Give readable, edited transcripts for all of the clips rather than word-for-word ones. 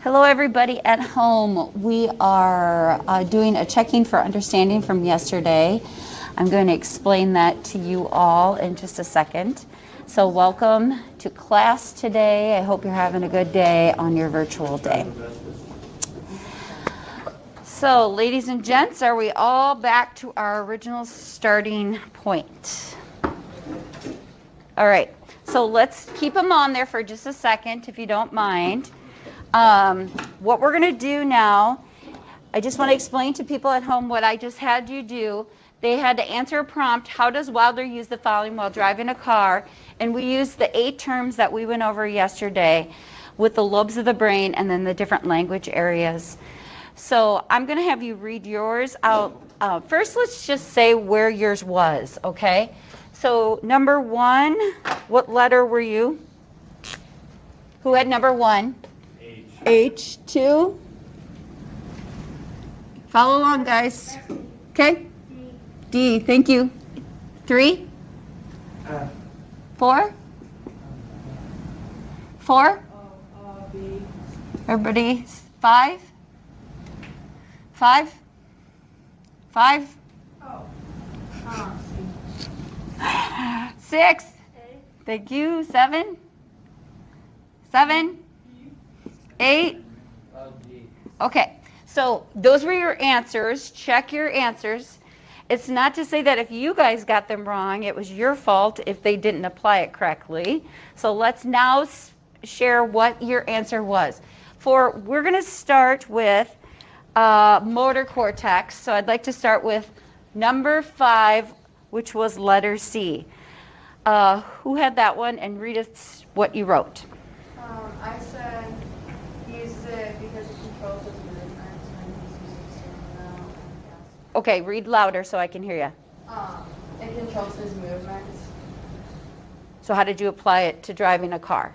Hello everybody at home. We are doing a checking for understanding from yesterday. I'm going to explain that to you all in just a second. So welcome to class today. I hope you're having a good day on your virtual day. So ladies and gents, are we all back to our original starting point? All right, so let's keep them on there for just a second if you don't mind. What we're going to do now, I just want to explain to people at home what I just had you do. They had to answer a prompt, how does Wilder use the following while driving a car? And we used the 8 terms that we went over yesterday with the lobes of the brain and then the different language areas. So I'm going to have you read yours out. First, let's just say where yours was, okay? So number 1, what letter were you? Who had number 1? H. 2. Follow along, guys. Okay? D. Thank you. 3. 4. 4. B. Everybody. 5. 5. 5. 6. Thank you. 7. 7. 8. Okay, so those were your answers. Check your answers. It's not to say that if you guys got them wrong, it was your fault if they didn't apply it correctly. So let's now share what your answer was. We're going to start with motor cortex. So I'd like to start with number 5, which was letter C. Who had that one? And read us what you wrote. I said he uses it because it controls his movements when he's using the steering wheel. Okay, read louder so I can hear you. It controls his movements. So how did you apply it to driving a car?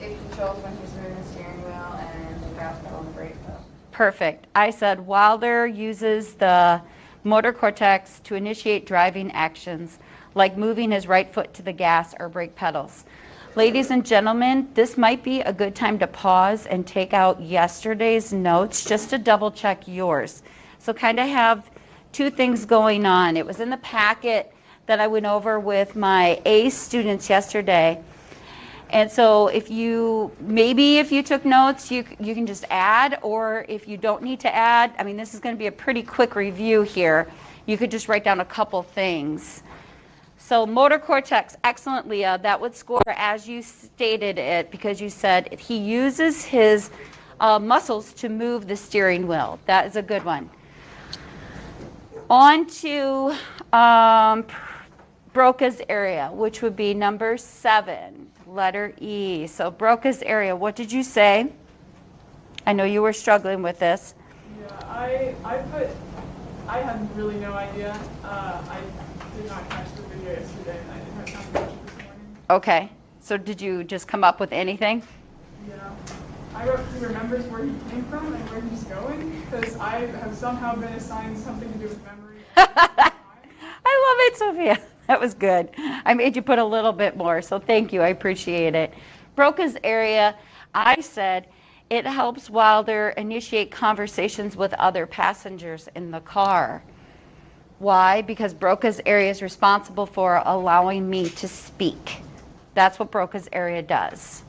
It controls when he's moving the steering wheel and the gas pedal and the brake pedal. Perfect. I said Wilder uses the motor cortex to initiate driving actions, like moving his right foot to the gas or brake pedals. Ladies and gentlemen, this might be a good time to pause and take out yesterday's notes just to double check yours. So kind of have 2 things going on. It was in the packet that I went over with my A students yesterday. And so if you took notes, you can just add, or if you don't need to add, I mean, this is going to be a pretty quick review here. You could just write down a couple things. So motor cortex, excellent, Leah. That would score as you stated it because you said he uses his muscles to move the steering wheel. That is a good one. On to Broca's area, which would be number 7, letter E. So Broca's area, what did you say? I know you were struggling with this. Yeah, I had really no idea. I did not catch the video yesterday, and I didn't have time to watch it this morning. Okay, so did you just come up with anything? Yeah. I wrote he remembers where he came from and where he's going, because I have somehow been assigned something to do with memory. I love it, Sophia. That was good. I made you put a little bit more, so thank you. I appreciate it. Broca's area, I said, it helps Wilder initiate conversations with other passengers in the car. Why? Because Broca's area is responsible for allowing me to speak. That's what Broca's area does.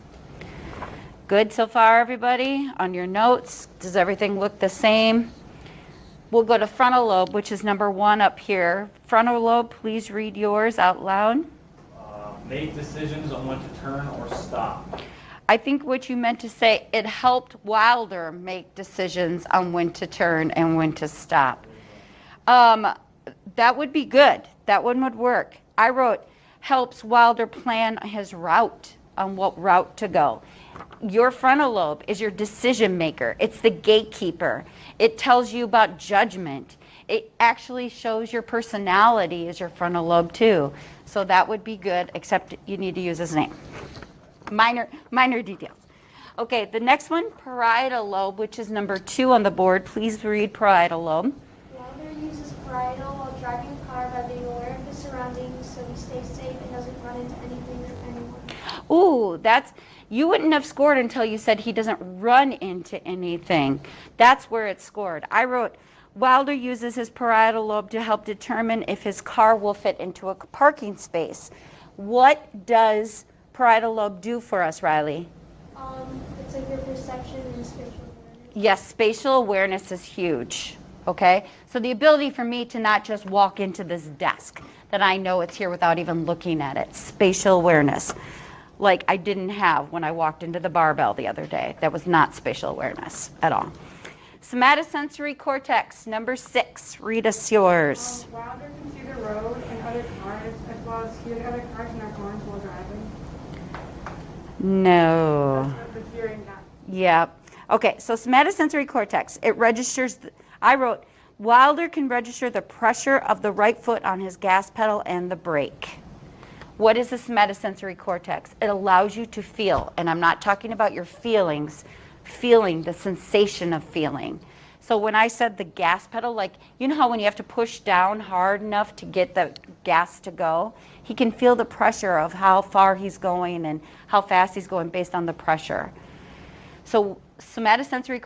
Good so far, everybody? On your notes, does everything look the same? We'll go to frontal lobe, which is number 1 up here. Frontal lobe, please read yours out loud. Make decisions on when to turn or stop. I think what you meant to say, it helped Wilder make decisions on when to turn and when to stop. That would be good. That one would work. I wrote, helps Wilder plan his route, on what route to go. Your frontal lobe is your decision maker. It's the gatekeeper. It tells you about judgment. It actually shows your personality is your frontal lobe too. So that would be good, except you need to use his name. Minor details. Okay, the next one, parietal lobe, which is number 2 on the board. Please read parietal lobe. Wilder uses parietal while driving a car by being aware of his surroundings so he stays safe and doesn't run into anything or anyone. Ooh, you wouldn't have scored until you said he doesn't run into anything. That's where it scored. I wrote, Wilder uses his parietal lobe to help determine if his car will fit into a parking space. What does parietal lobe do for us, Riley? It's like your perception and spatial awareness. Yes, spatial awareness is huge, okay? So the ability for me to not just walk into this desk, that I know it's here without even looking at it. Spatial awareness, like I didn't have when I walked into the barbell the other day. That was not spatial awareness at all. Somatosensory cortex, number 6. Read us yours. Wilder can see the road and other cars as well as hear the other cars in their horns while driving. No. That's what the hearing got. Yeah. Okay, so somatosensory cortex, it registers, I wrote, Wilder can register the pressure of the right foot on his gas pedal and the brake. What is the somatosensory cortex? It allows you to feel, and I'm not talking about your feelings, feeling, the sensation of feeling. So when I said the gas pedal, like, you know how when you have to push down hard enough to get the gas to go? He can feel the pressure of how far he's going and how fast he's going based on the pressure. So somatosensory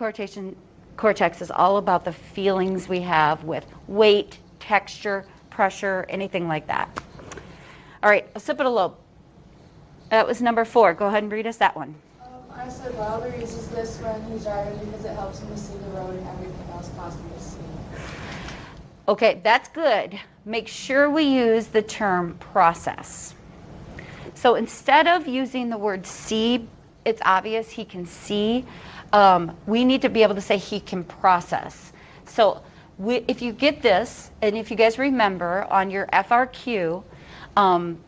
cortex is all about the feelings we have with weight, texture, pressure, anything like that. All right, occipital lobe. That was number 4. Go ahead and read us that one. I said Wilder uses this when he's driving because it helps him to see the road and everything else possible to see. Okay, that's good. Make sure we use the term process. So instead of using the word see, it's obvious he can see. We need to be able to say he can process. So if you get this, and if you guys remember on your FRQ,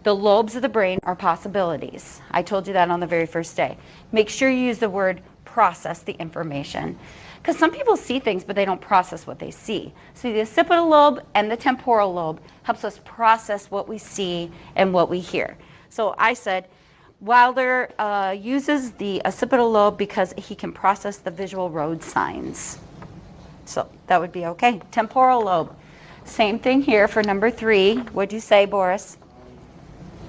the lobes of the brain are possibilities. I told you that on the very first day. Make sure you use the word process the information. Because some people see things, but they don't process what they see. So the occipital lobe and the temporal lobe helps us process what we see and what we hear. So I said, Wilder uses the occipital lobe because he can process the visual road signs. So that would be okay. Temporal lobe. Same thing here for number 3. What'd you say, Boris?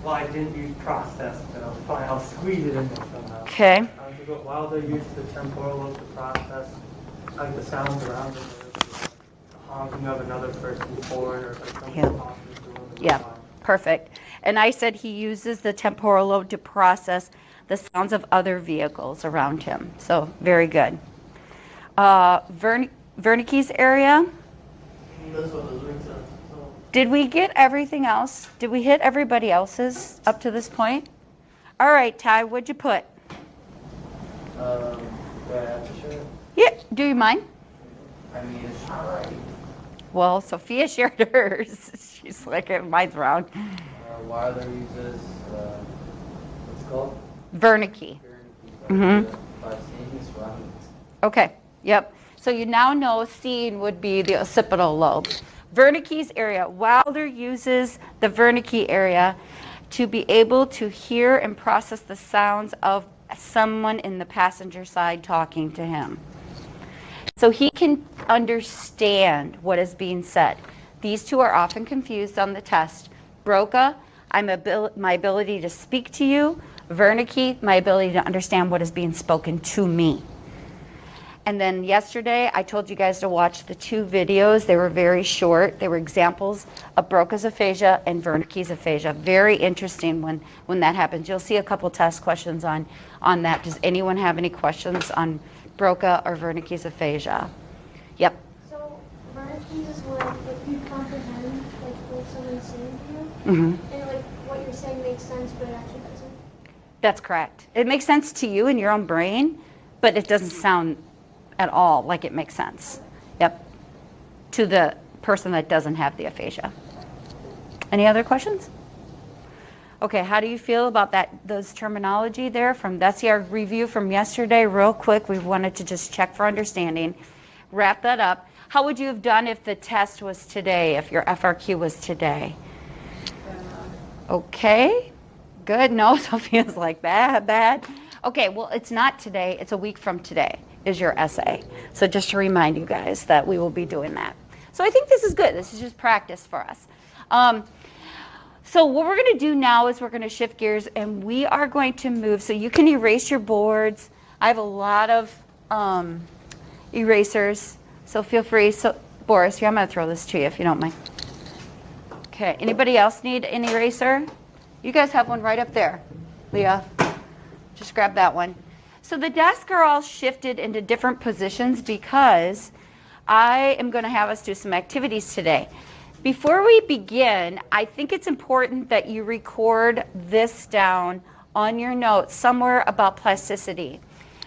Well, I didn't use process, but I'll squeeze it in there somehow. Okay. But Wilder used the temporal lobe to process like the sounds around him, or the honking of another person's horn, or like someone Yeah. talking to him. Yeah, perfect. And I said he uses the temporal lobe to process the sounds of other vehicles around him. So very good. Wernicke's area. That's what was doing. So Did we get everything else? Did we hit everybody else's up to this point? All right, Ty, what'd you put? yeah, for sure. Yeah, do you mind? I mean, it's not right. Well, Sophia shared hers. She's like, mine's wrong. Wilder uses, what's it called? Wernicke. Mhm. By seeing his surroundings. Okay, yep. So you now know seeing would be the occipital lobe. Wernicke's area. Wilder uses the Wernicke area to be able to hear and process the sounds of someone in the passenger side talking to him. So he can understand what is being said. These two are often confused on the test. Broca, my ability to speak to you. Wernicke, my ability to understand what is being spoken to me. And then yesterday, I told you guys to watch the 2 videos. They were very short. They were examples of Broca's aphasia and Wernicke's aphasia. Very interesting when that happens. You'll see a couple test questions on that. Does anyone have any questions on Broca or Wernicke's aphasia? Yep. So Wernicke is when like you comprehend like what someone's saying to you, Mm-hmm. and like what you're saying makes sense, but it actually doesn't. That's correct. It makes sense to you in your own brain, but it doesn't sound at all like it makes sense. Yep. To the person that doesn't have the aphasia. Any other questions? Okay, how do you feel about those terminology there? That's our review from yesterday. Real quick, we wanted to just check for understanding. Wrap that up. How would you have done if the test was today, if your FRQ was today? Okay, good. No, Sophia's like, bad. Okay, well, it's not today. It's a week from today is your essay. So just to remind you guys that we will be doing that. So I think this is good. This is just practice for us. So what we're going to do now is we're going to shift gears, and we are going to move. So you can erase your boards. I have a lot of erasers, so feel free. So Boris, here, I'm going to throw this to you if you don't mind. Okay, anybody else need an eraser? You guys have one right up there. Leah, just grab that one. So the desks are all shifted into different positions because I am going to have us do some activities today. Before we begin, I think it's important that you record this down on your notes somewhere about plasticity.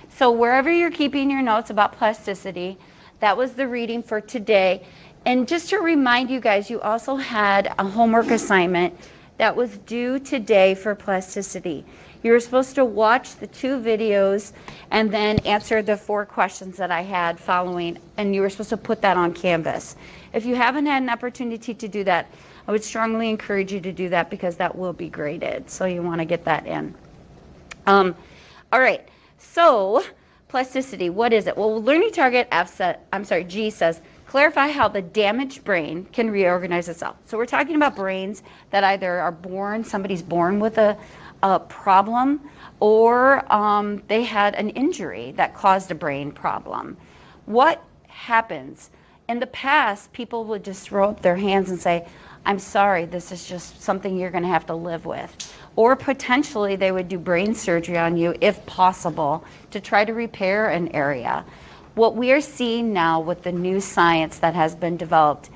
So wherever you're keeping your notes about plasticity, that was the reading for today. And just to remind you guys, you also had a homework assignment that was due today for plasticity. You were supposed to watch the 2 videos and then answer the 4 questions that I had following, and you were supposed to put that on Canvas. If you haven't had an opportunity to do that, I would strongly encourage you to do that because that will be graded. So you want to get that in. All right, so plasticity, what is it? Well, learning target G says, clarify how the damaged brain can reorganize itself. So we're talking about brains that either are born, somebody's born with a problem, or they had an injury that caused a brain problem. What happens? In the past, people would just throw up their hands and say, I'm sorry, this is just something you're going to have to live with. Or potentially they would do brain surgery on you, if possible, to try to repair an area. What we are seeing now with the new science that has been developed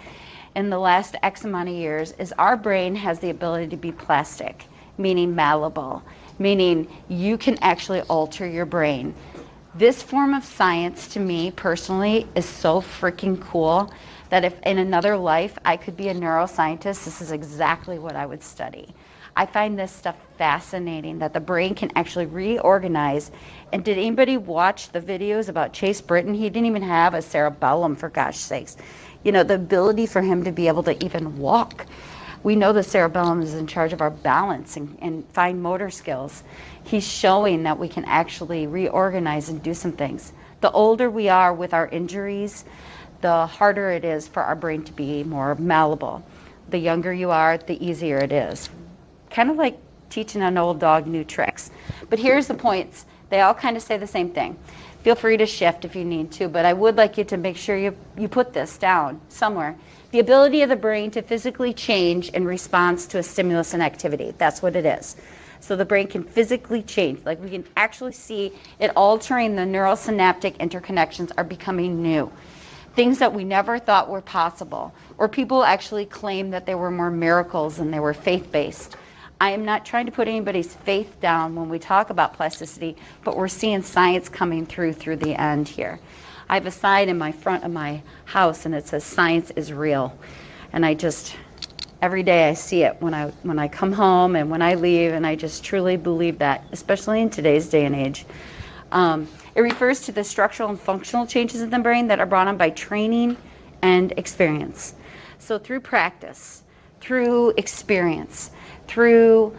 in the last X amount of years is our brain has the ability to be plastic, meaning malleable, meaning you can actually alter your brain. This form of science, to me personally, is so freaking cool that if in another life I could be a neuroscientist, this is exactly what I would study. I find this stuff fascinating, that the brain can actually reorganize. And did anybody watch the videos about Chase Britton? He didn't even have a cerebellum, for gosh sakes. You know, the ability for him to be able to even walk. We know the cerebellum is in charge of our balance and fine motor skills. He's showing that we can actually reorganize and do some things. The older we are with our injuries, the harder it is for our brain to be more malleable. The younger you are, the easier it is. Kind of like teaching an old dog new tricks. But here's the points. They all kind of say the same thing. Feel free to shift if you need to, but I would like you to make sure you put this down somewhere. The ability of the brain to physically change in response to a stimulus and activity. That's what it is. So the brain can physically change. Like we can actually see it altering the neurosynaptic interconnections are becoming new. Things that we never thought were possible. Or people actually claim that they were more miracles and they were faith-based. I am not trying to put anybody's faith down when we talk about plasticity, but we're seeing science coming through the end here. I have a sign in my front of my house and it says science is real. And I just, every day I see it when I come home and when I leave, and I just truly believe that, especially in today's day and age. It refers to the structural and functional changes in the brain that are brought on by training and experience. So through practice, through experience, through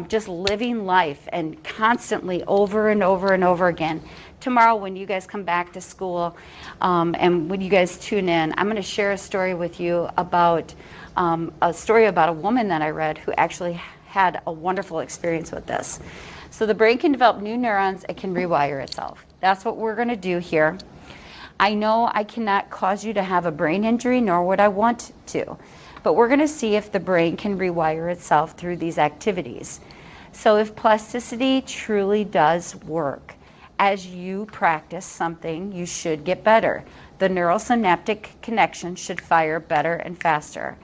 just living life and constantly over and over and over again. Tomorrow when you guys come back to school and when you guys tune in, I'm going to share a story with you about a woman that I read who actually had a wonderful experience with this. So the brain can develop new neurons, it can rewire itself. That's what we're going to do here. I know I cannot cause you to have a brain injury, nor would I want to. But we're going to see if the brain can rewire itself through these activities. So if plasticity truly does work, as you practice something, you should get better. The neurosynaptic connection should fire better and faster.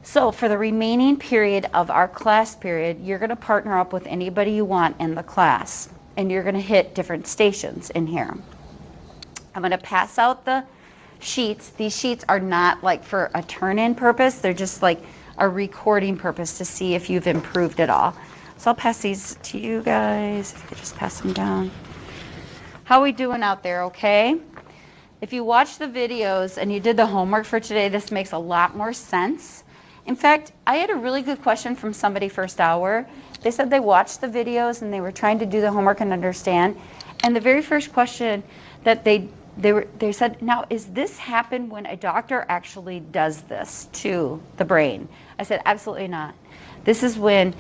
So for the remaining period of our class period, you're going to partner up with anybody you want in the class, and you're going to hit different stations in here. I'm going to pass out the sheets. These sheets are not like for a turn-in purpose. They're just like a recording purpose to see if you've improved at all. So I'll pass these to you guys. If you could just pass them down. How are we doing out there, okay? If you watch the videos and you did the homework for today, this makes a lot more sense. In fact, I had a really good question from somebody first hour. They said they watched the videos and they were trying to do the homework and understand. And the very first question that they said, now, is this happen when a doctor actually does this to the brain? I said, absolutely not. This is when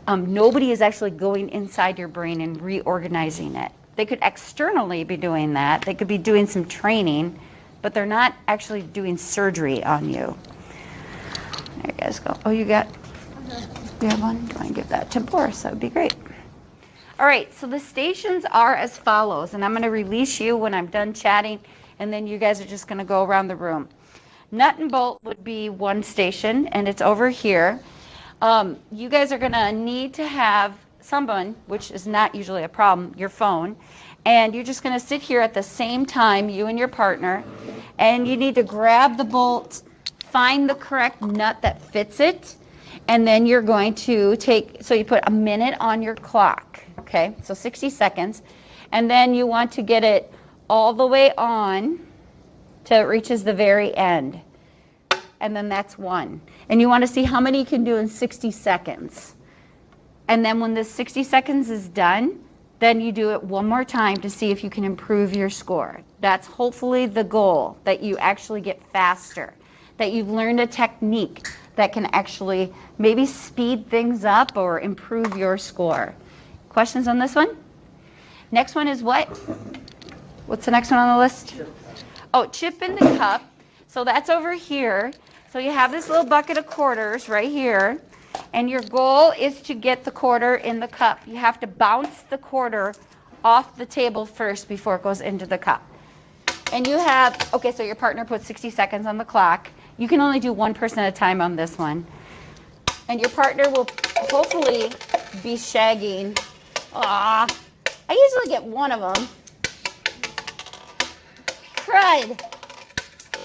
nobody is actually going inside your brain and reorganizing it. They could externally be doing that. They could be doing some training, but they're not actually doing surgery on you. There you guys go. Oh, you have one? Do you want to give that to Boris? That would be great. All right, so the stations are as follows, and I'm going to release you when I'm done chatting, and then you guys are just going to go around the room. Nut and bolt would be one station, and it's over here. You guys are going to need to have someone, which is not usually a problem, your phone, and you're just going to sit here at the same time, you and your partner, and you need to grab the bolt, find the correct nut that fits it, and then you're going to so you put a minute on your clock, okay, so 60 seconds, and then you want to get it all the way on till it reaches the very end, and then that's one. And you want to see how many you can do in 60 seconds. And then when the 60 seconds is done, then you do it one more time to see if you can improve your score. That's hopefully the goal, that you actually get faster, that you've learned a technique that can actually maybe speed things up or improve your score. Questions on this one? Next one is what? What's the next one on the list? Oh, chip in the cup. So that's over here. So you have this little bucket of quarters right here. And your goal is to get the quarter in the cup. You have to bounce the quarter off the table first before it goes into the cup. And you have, okay, so your partner puts 60 seconds on the clock. You can only do one person at a time on this one. And your partner will hopefully be shagging. I usually get one of them. Cried.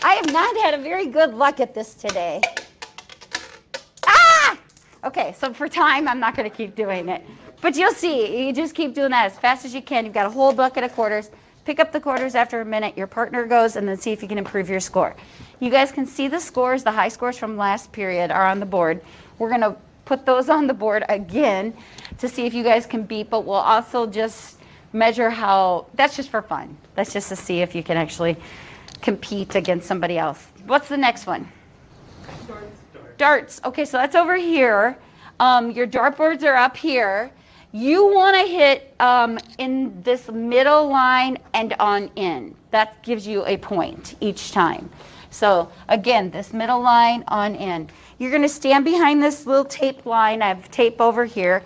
I have not had a very good luck at this today. Okay, so for time, I'm not going to keep doing it. But you'll see, you just keep doing that as fast as you can. You've got a whole bucket of quarters. Pick up the quarters after a minute. Your partner goes, and then see if you can improve your score. You guys can see the scores. The high scores from last period are on the board. We're going to put those on the board again to see if you guys can beat, but we'll also just measure how, that's just for fun. That's just to see if you can actually compete against somebody else. What's the next one? Darts. Okay, so that's over here. Your dartboards are up here. You want to hit in this middle line and on in. That gives you a point each time. So again, this middle line on in. You're going to stand behind this little tape line. I have tape over here.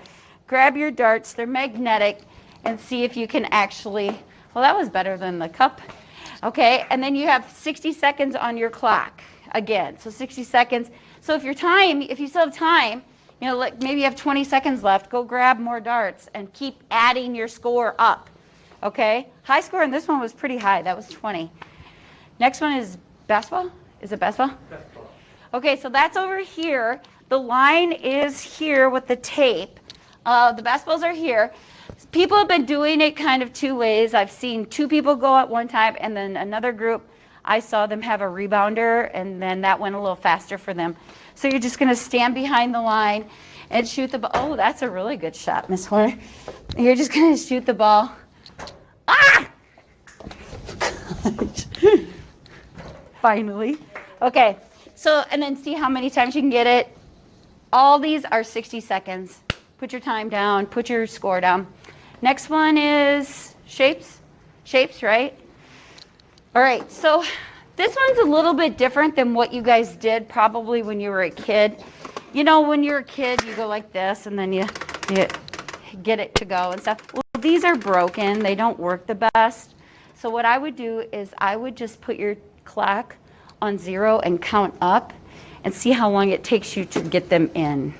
Grab your darts. They're magnetic, and see if you can actually, well, that was better than the cup. Okay, and then you have 60 seconds on your clock again. So 60 seconds. So if you still have time, like maybe you have 20 seconds left, go grab more darts and keep adding your score up, okay? High score in this one was pretty high. That was 20. Next one is basketball. Is it basketball? Basketball. Okay, so that's over here. The line is here with the tape. The basketballs are here. People have been doing it kind of two ways. I've seen two people go at one time, and then another group, I saw them have a rebounder, and then that went a little faster for them. So you're just going to stand behind the line and shoot the ball. Oh, that's a really good shot, Miss Horner. You're just going to shoot the ball. Ah! Finally. Okay, so, and then see how many times you can get it. All these are 60 seconds. Put your time down, put your score down. Next one is shapes. Shapes, right? All right, so this one's a little bit different than what you guys did probably when you were a kid. When you're a kid, you go like this, and then you get it to go and stuff. Well, these are broken. They don't work the best. So what I would do is I would just put your clock on 0 and count up and see how long it takes you to get them in.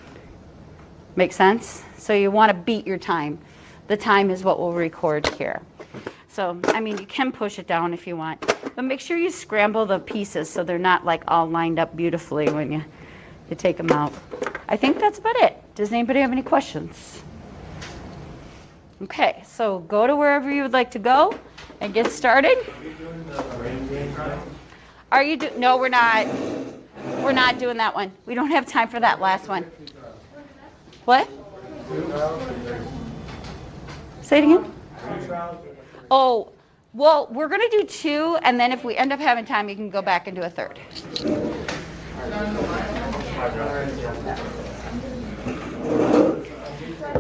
Make sense? So you want to beat your time. The time is what we'll record here. So, you can push it down if you want. But make sure you scramble the pieces so they're not like all lined up beautifully when you take them out. I think that's about it. Does anybody have any questions? Okay, so go to wherever you would like to go and get started. Are you doing the brain game right? No, we're not. we're not doing that one. We don't have time for that last one. What? Say it again. Oh, well, we're going to do 2, and then if we end up having time, you can go back and do a 3rd.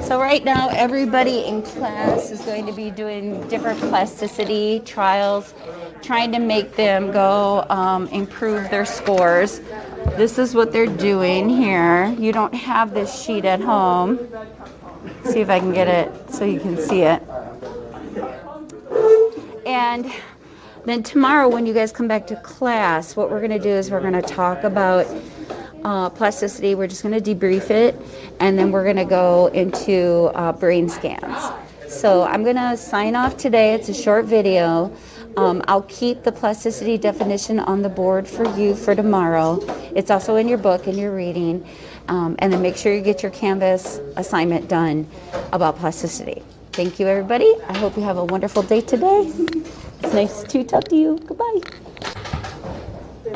So right now, everybody in class is going to be doing different plasticity trials, trying to make them go improve their scores. This is what they're doing here. You don't have this sheet at home. See if I can get it so you can see it. And then tomorrow when you guys come back to class, what we're going to do is we're going to talk about plasticity. We're just going to debrief it, and then we're going to go into brain scans. So I'm going to sign off today. It's a short video. I'll keep the plasticity definition on the board for you for tomorrow. It's also in your book and your reading. And then make sure you get your Canvas assignment done about plasticity. Thank you, everybody. I hope you have a wonderful day today. It's nice to talk to you. Goodbye.